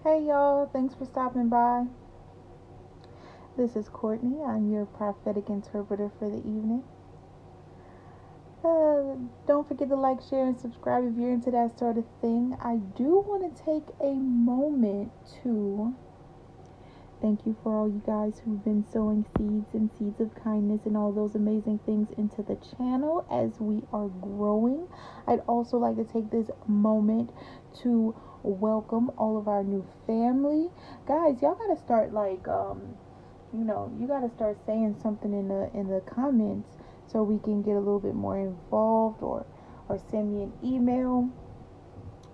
Hey y'all, thanks for stopping by. This is Courtney. I'm your prophetic interpreter for the evening. Don't forget to like, share, and subscribe if you're into that sort of thing. I do want to take a moment to thank you for all you guys who've been sowing seeds and seeds of kindness and all those amazing things into the channel as we are growing. I'd also like to take this moment to welcome all of our new family. Guys, y'all gotta start you got to start saying something in the comments so we can get a little bit more involved, or send me an email.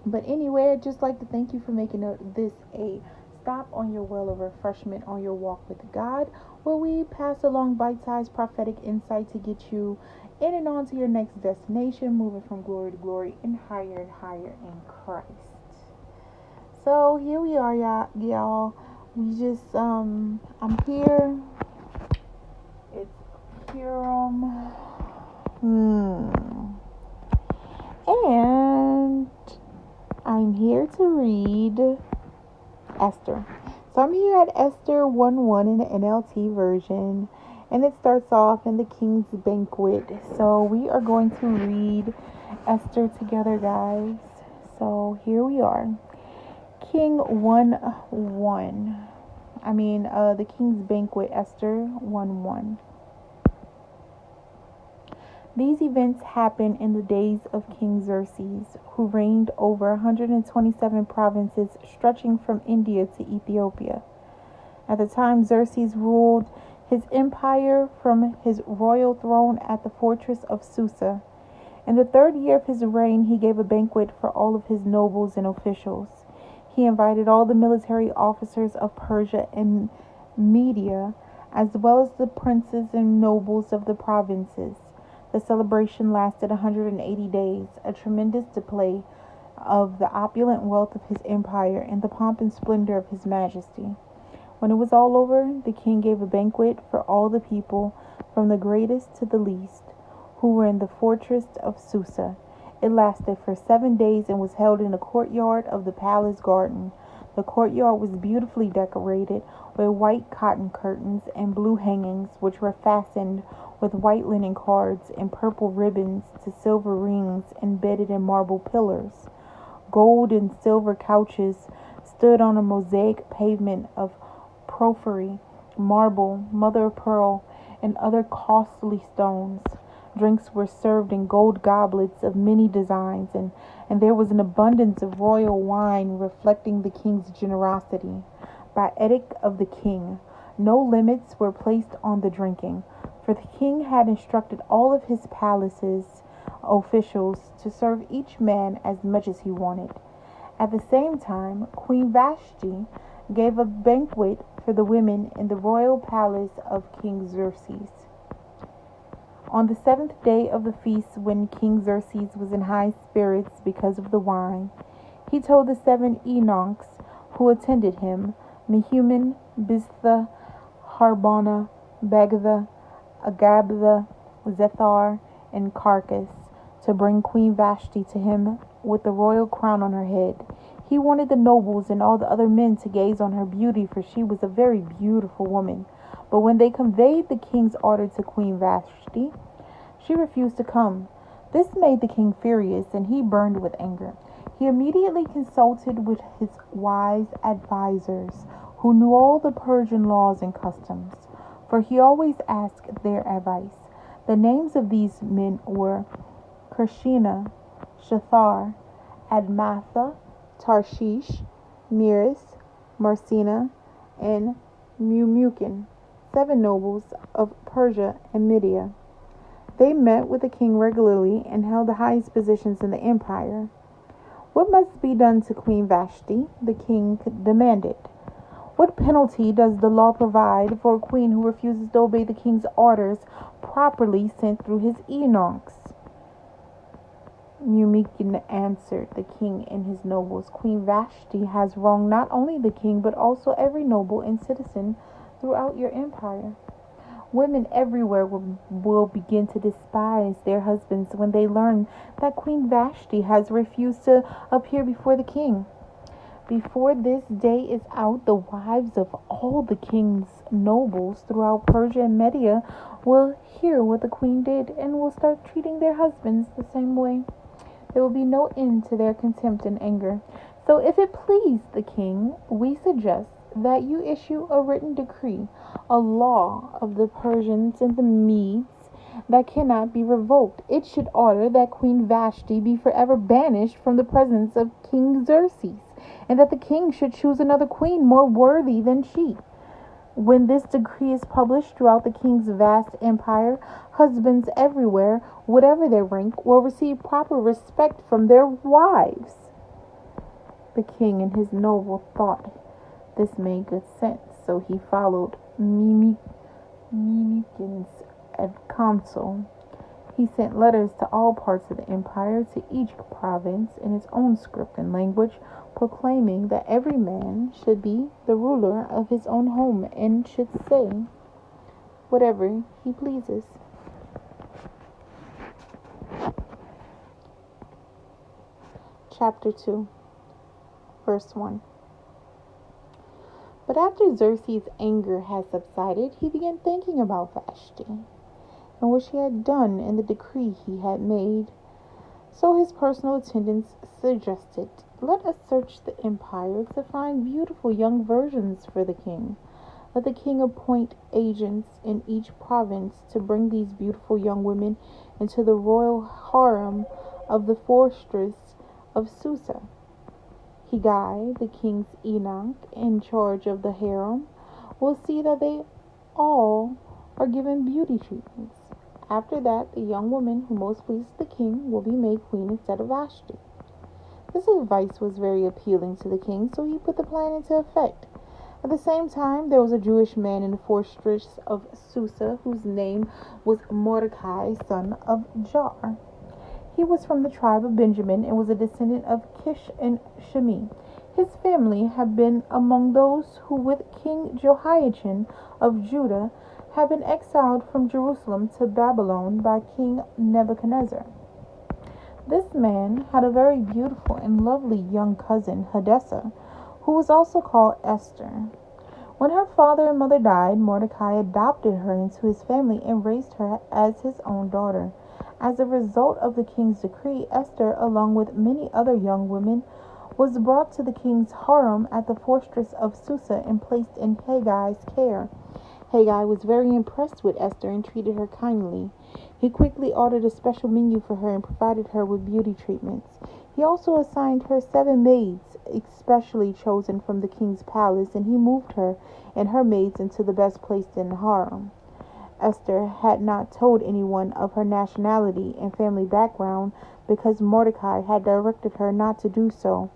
But anyway, I'd just like to thank you for making this a stop on your well of refreshment on your walk with God, where we pass along bite-sized prophetic insight to get you in and on to your next destination, moving from glory to glory and higher in Christ. So here we are, y'all. We just I'm here. It's Purim. And I'm here to read Esther. So I'm here at Esther 1:1 in the NLT version, and it starts off in the King's Banquet. So we are going to read Esther together, guys. So here we are. King 1:1. The King's Banquet, Esther 1:1. These events happened in the days of King Xerxes, who reigned over 127 provinces stretching from India to Ethiopia. At the time Xerxes ruled his empire from his royal throne at the fortress of Susa. In the 3rd year of his reign, he gave a banquet for all of his nobles and officials. He invited all the military officers of Persia and Media, as well as the princes and nobles of the provinces. The celebration lasted 180 days, a tremendous display of the opulent wealth of his empire and the pomp and splendor of his majesty. When it was all over, the king gave a banquet for all the people, from the greatest to the least, who were in the fortress of Susa. It lasted for 7 days and was held in the courtyard of the palace garden. The courtyard was beautifully decorated with white cotton curtains and blue hangings, which were fastened with white linen cords and purple ribbons to silver rings embedded in marble pillars. Gold and silver couches stood on a mosaic pavement of porphyry, marble, mother of pearl, and other costly stones. Drinks were served in gold goblets of many designs, and there was an abundance of royal wine reflecting the king's generosity. By edict of the king, no limits were placed on the drinking, for the king had instructed all of his palace's officials to serve each man as much as he wanted. At the same time, Queen Vashti gave a banquet for the women in the royal palace of King Xerxes. On the 7th day of the feast, when King Xerxes was in high spirits because of the wine, he told the 7 eunuchs who attended him, Mehuman, Biztha, Harbona, Bagtha, Agabtha, Zethar, and Carcass, to bring Queen Vashti to him with the royal crown on her head. He wanted the nobles and all the other men to gaze on her beauty, for she was a very beautiful woman. But when they conveyed the king's order to Queen Vashti, she refused to come. This made the king furious, and he burned with anger. He immediately consulted with his wise advisers, who knew all the Persian laws and customs, for he always asked their advice. The names of these men were Karshina, Shathar, Admatha, Tarshish, Meres, Marsina, and Mumukin, 7 nobles of Persia and Media. They met with the king regularly and held the highest positions in the empire. What must be done to Queen Vashti? The king demanded. What penalty does the law provide for a queen who refuses to obey the king's orders properly sent through his eunuchs? Mumikin answered the king and his nobles. Queen Vashti has wronged not only the king, but also every noble and citizen throughout your empire. Women everywhere will begin to despise their husbands when they learn that Queen Vashti has refused to appear before the king. Before this day is out, the wives of all the king's nobles throughout Persia and Media will hear what the queen did and will start treating their husbands the same way. There will be no end to their contempt and anger. So if it please the king, we suggest that you issue a written decree, a law of the Persians and the Medes that cannot be revoked. It should order that Queen Vashti be forever banished from the presence of King Xerxes, and that the king should choose another queen more worthy than she. When this decree is published throughout the king's vast empire, husbands everywhere, whatever their rank, will receive proper respect from their wives. The king and his noble thought this made good sense, so he followed Mimikin's counsel. He sent letters to all parts of the empire, to each province in its own script and language, proclaiming that every man should be the ruler of his own home and should say whatever he pleases. Chapter 2, verse 1. But after Xerxes' anger had subsided, he began thinking about Vashti and what she had done in the decree he had made. So his personal attendants suggested, "Let us search the empire to find beautiful young virgins for the king. Let the king appoint agents in each province to bring these beautiful young women into the royal harem of the fortress of Susa. Hegai, the king's eunuch in charge of the harem, will see that they all are given beauty treatments. After that, the young woman who most pleases the king will be made queen instead of Vashti." This advice was very appealing to the king, so he put the plan into effect. At the same time, there was a Jewish man in the fortress of Susa whose name was Mordecai, son of Jar. He was from the tribe of Benjamin and was a descendant of Kish and Shimi. His family had been among those who, with King Jehoiachin of Judah, had been exiled from Jerusalem to Babylon by King Nebuchadnezzar. This man had a very beautiful and lovely young cousin, Hadassah, who was also called Esther. When her father and mother died, Mordecai adopted her into his family and raised her as his own daughter. As a result of the king's decree, Esther, along with many other young women, was brought to the king's harem at the fortress of Susa and placed in Hagai's care. Hegai was very impressed with Esther and treated her kindly. He quickly ordered a special menu for her and provided her with beauty treatments. He also assigned her 7 maids, especially chosen from the king's palace, and he moved her and her maids into the best place in the harem. Esther had not told anyone of her nationality and family background because Mordecai had directed her not to do so.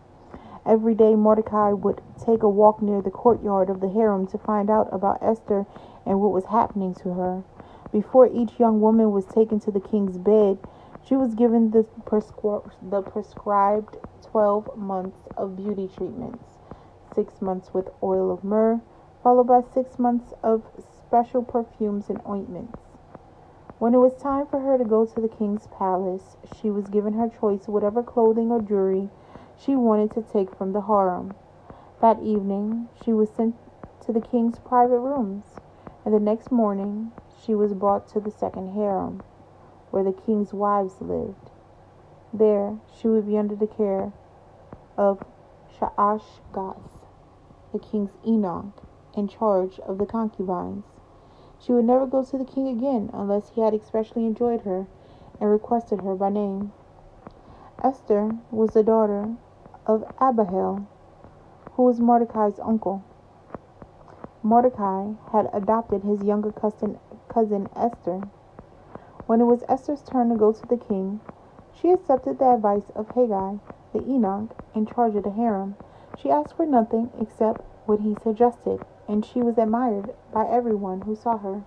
Every day Mordecai would take a walk near the courtyard of the harem to find out about Esther and what was happening to her. Before each young woman was taken to the king's bed, she was given the prescribed 12 months of beauty treatments, 6 months with oil of myrrh, followed by 6 months of special perfumes and ointments. When it was time for her to go to the king's palace, she was given her choice of whatever clothing or jewelry she wanted to take from the harem. That evening, she was sent to the king's private rooms, and the next morning, she was brought to the second harem, where the king's wives lived. There, she would be under the care of Shaashgaz, the king's eunuch, in charge of the concubines. She would never go to the king again unless he had especially enjoyed her and requested her by name. Esther was the daughter of Abihail, who was Mordecai's uncle. Mordecai had adopted his younger cousin Esther. When it was Esther's turn to go to the king, she accepted the advice of Hegai, the eunuch in charge of the harem. She asked for nothing except what he suggested, and she was admired by everyone who saw her.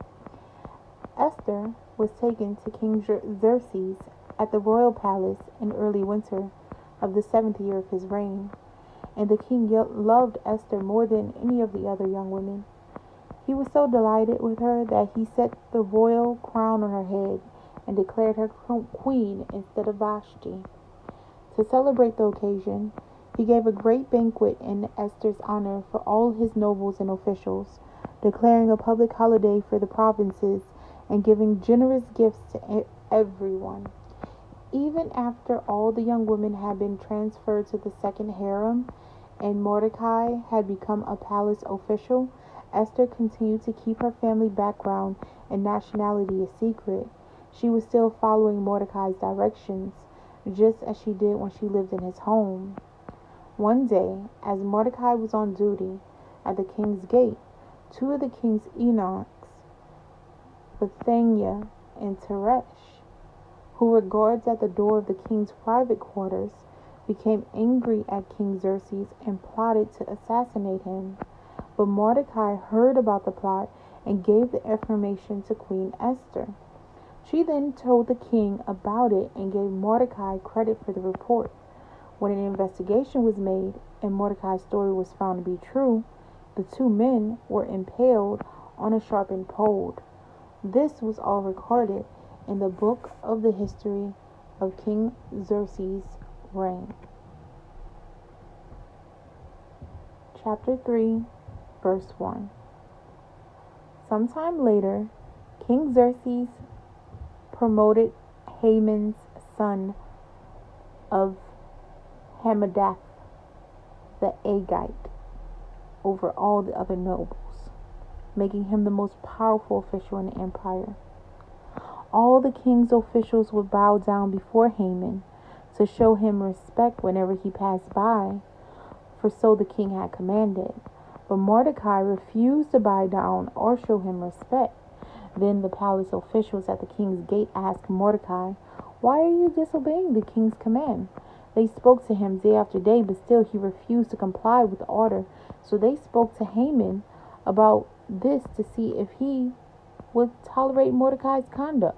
Esther was taken to King Xerxes at the royal palace in early winter of the 7th year of his reign, and the king loved Esther more than any of the other young women. He was so delighted with her that he set the royal crown on her head and declared her queen instead of Vashti. To celebrate the occasion, He gave a great banquet in Esther's honor for all his nobles and officials, declaring a public holiday for the provinces and giving generous gifts to everyone. Even after all the young women had been transferred to the second harem and Mordecai had become a palace official, Esther continued to keep her family background and nationality a secret. She was still following Mordecai's directions, just as she did when she lived in his home. One day, as Mordecai was on duty at the king's gate, two of the king's eunuchs, Bethania and Teresh, who were guards at the door of the king's private quarters, became angry at King Xerxes and plotted to assassinate him. But Mordecai heard about the plot and gave the information to Queen Esther. She then told the king about it and gave Mordecai credit for the report. When an investigation was made and Mordecai's story was found to be true, the two men were impaled on a sharpened pole. This was all recorded in the book of the history of King Xerxes' reign. Chapter 3, verse 1. Sometime later, King Xerxes promoted Haman's son of Hammedatha the Agagite over all the other nobles, making him the most powerful official in the empire. All the king's officials would bow down before Haman to show him respect whenever he passed by, for so the king had commanded. But Mordecai refused to bow down or show him respect. Then the palace officials at the king's gate asked Mordecai, "Why are you disobeying the king's command?" They spoke to him day after day, but still he refused to comply with the order. So they spoke to Haman about this to see if he would tolerate Mordecai's conduct,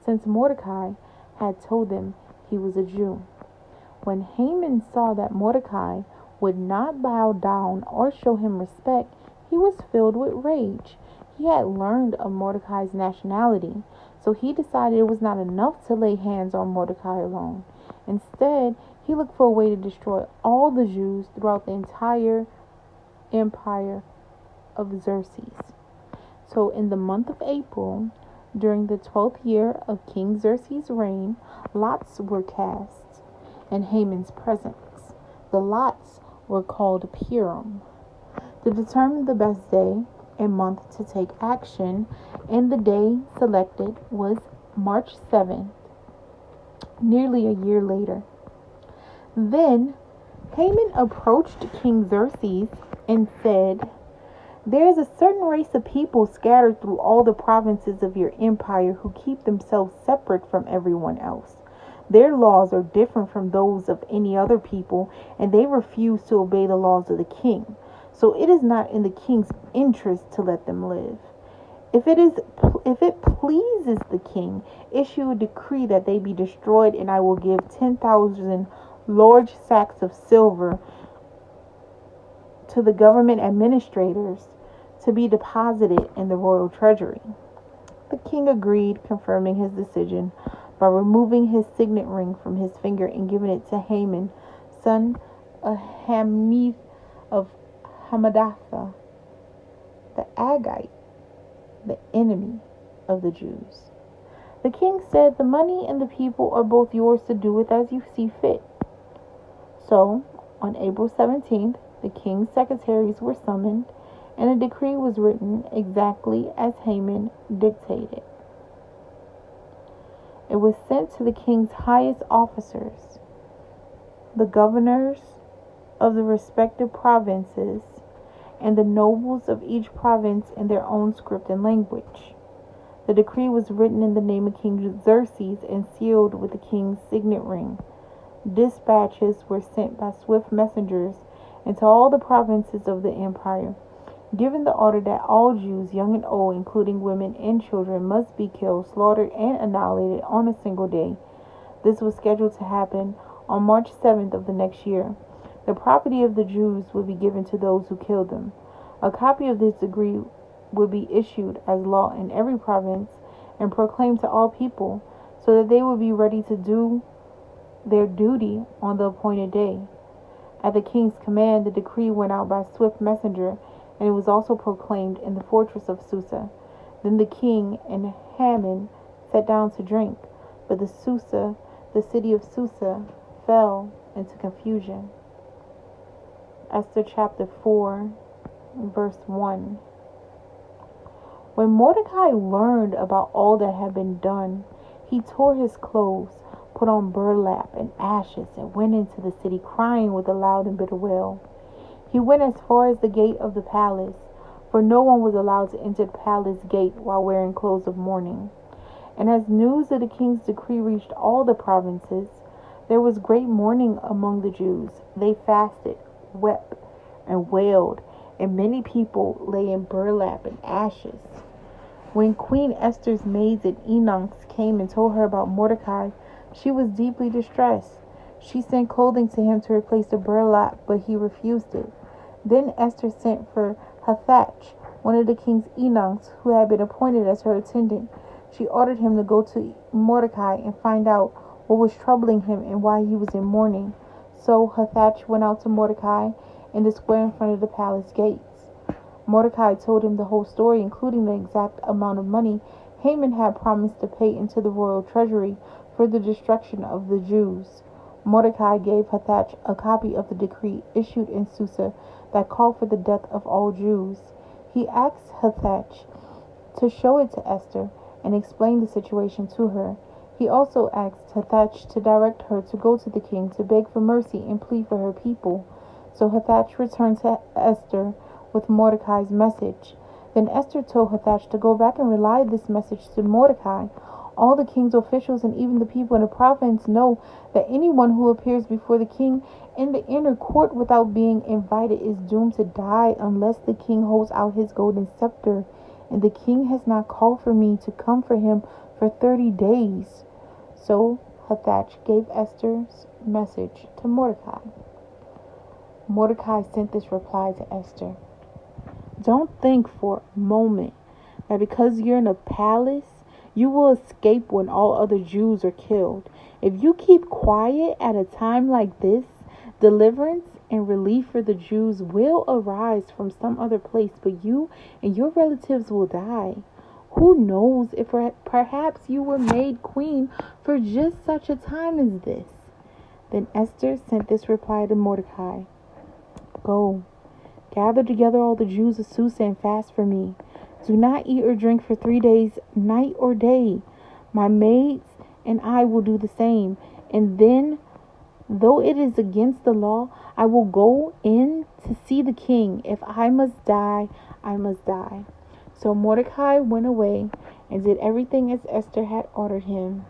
since Mordecai had told them he was a Jew. When Haman saw that Mordecai would not bow down or show him respect, he was filled with rage. He had learned of Mordecai's nationality, so he decided it was not enough to lay hands on Mordecai alone. Instead, he looked for a way to destroy all the Jews throughout the entire empire of Xerxes. So in the month of April, during the 12th year of King Xerxes' reign, lots were cast in Haman's presence. The lots were called Purim, to determine the best day and month to take action, and the day selected was March 7th, nearly a year later. Then Haman approached King Xerxes and said, "There is a certain race of people scattered through all the provinces of your empire who keep themselves separate from everyone else. Their laws are different from those of any other people, and they refuse to obey the laws of the king. So it is not in the king's interest to let them live. If it pleases the king, issue a decree that they be destroyed, and I will give 10,000 large sacks of silver to the government administrators to be deposited in the royal treasury." The king agreed, confirming his decision by removing his signet ring from his finger and giving it to Haman, son of Hammedatha the Agagite, the enemy of the Jews. The king said, "The money and the people are both yours to do with as you see fit." So, on April 17th, the king's secretaries were summoned, and a decree was written exactly as Haman dictated. It was sent to the king's highest officers, the governors of the respective provinces, and the nobles of each province in their own script and language. The decree was written in the name of King Xerxes and sealed with the king's signet ring. Dispatches were sent by swift messengers into all the provinces of the empire, giving the order that all Jews, young and old, including women and children, must be killed, slaughtered, and annihilated on a single day. This was scheduled to happen on March 7th of the next year. The property of the Jews would be given to those who killed them. A copy of this decree would be issued as law in every province and proclaimed to all people, so that they would be ready to do their duty on the appointed day. At the king's command, the decree went out by swift messenger, and it was also proclaimed in the fortress of Susa. Then the king and Haman sat down to drink, but the city of Susa, fell into confusion. Esther chapter 4, verse 1. When Mordecai learned about all that had been done, he tore his clothes, put on burlap and ashes, and went into the city crying with a loud and bitter wail. He went as far as the gate of the palace, for no one was allowed to enter the palace gate while wearing clothes of mourning. And as news of the king's decree reached all the provinces, there was great mourning among the Jews. They fasted, wept, and wailed, and many people lay in burlap and ashes. When Queen Esther's maids and eunuchs came and told her about Mordecai, she was deeply distressed. She sent clothing to him to replace the burlap, but he refused it. Then Esther sent for Hathach, one of the king's eunuchs, who had been appointed as her attendant. She ordered him to go to Mordecai and find out what was troubling him and why he was in mourning. So Hathach went out to Mordecai in the square in front of the palace gates. Mordecai told him the whole story, including the exact amount of money Haman had promised to pay into the royal treasury for the destruction of the Jews. Mordecai gave Hathach a copy of the decree issued in Susa that called for the death of all Jews. He asked Hathach to show it to Esther and explain the situation to her. He also asked Hathach to direct her to go to the king to beg for mercy and plead for her people. So Hathach returned to Esther with Mordecai's message. Then Esther told Hathach to go back and relay this message to Mordecai. All the king's officials and even the people in the province know that anyone who appears before the king in the inner court without being invited is doomed to die unless the king holds out his golden scepter. And the king has not called for me to come for him for 30 days. So Hathach gave Esther's message to Mordecai. Mordecai sent this reply to Esther. Don't think for a moment that because you're in a palace, you will escape when all other Jews are killed. If you keep quiet at a time like this, deliverance and relief for the Jews will arise from some other place, but you and your relatives will die. Who knows if perhaps you were made queen for just such a time as this. Then Esther sent this reply to Mordecai. Go, gather together all the Jews of Susa and fast for me. Do not eat or drink for 3 days, night or day. My maids and I will do the same. And then, though it is against the law, I will go in to see the king. If I must die, I must die. So Mordecai went away and did everything as Esther had ordered him.